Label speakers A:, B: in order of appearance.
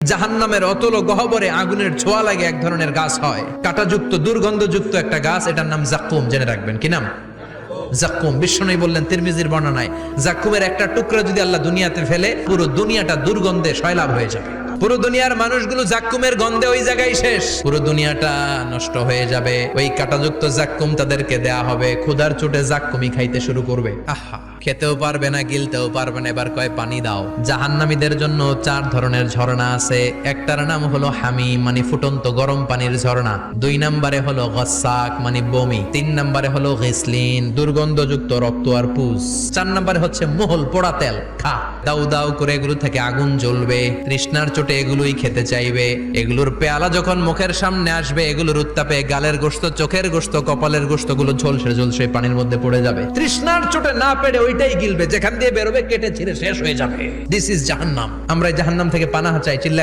A: জাহান্নামের অতল গহ্বরে আগুনের ছোঁয়া লাগে এক ধরনের গাছ হয়, কাঁটাযুক্ত দুর্গন্ধযুক্ত একটা গাছ, এটার নাম জাক্কুম। জেনে রাখবেন। কি নাম? জাক্কুম। বিশ্বনবী বললেন তিরমিজির বর্ণনায়, জাক্কুমের একটা টুকরা যদি আল্লাহ দুনিয়াতে ফেলে, পুরো দুনিয়াটা দুর্গন্ধে সয়লাব হয়ে যাবে। পুরো দুনিয়ার মানুষগুলো জাক্কুমের গন্ধে ওই জায়গায় শেষ, পুরো দুনিয়াটা নষ্ট হয়ে যাবে। ওই কাঁটাযুক্ত জাক্কুম তাদেরকে দেয়া হবে, ক্ষুধার চোটে জাক্কুমই খাইতে শুরু করবে। আহা, খেতেও পারবে না, গিলতেও পারবে না, এবার কয় পানি দাও। জাহান্নামীদের জন্য 4 ধরনের ঝর্ণা আছে। একটার নাম হলো হামিম, মানে ফুটন্ত গরম পানির ঝর্ণা। 2 নম্বরে হলো গসাক, মানে বমি। 3 নম্বরে হলো গিসলিন, দুর্গন্ধযুক্ত রক্ত আর পুজ। 4 নম্বরে হচ্ছে মোহল, পোড়া তেল। খা, দাউ দাউ করে এগুলো থেকে আগুন জ্বলবে, তৃষ্ণার চোটে এগুলোই খেতে চাইবে। এগুলোর পেয়ালা যখন মুখের সামনে আসবে, এগুলোর উত্তাপে গালের গোশত, চোখের গোশত, কপালের গোশত গুলো ঝলসে ঝলসে পানির মধ্যে পড়ে যাবে। তৃষ্ণার চোটে না পেরে ওইটাই গিলবে, যেখান দিয়ে বেরোবে কেটে ছিঁড়ে শেষ হয়ে যাবে। দিস ইজ জাহান্নাম। আমরা জাহান্নাম থেকে পানাহা চাই। চিল্লায়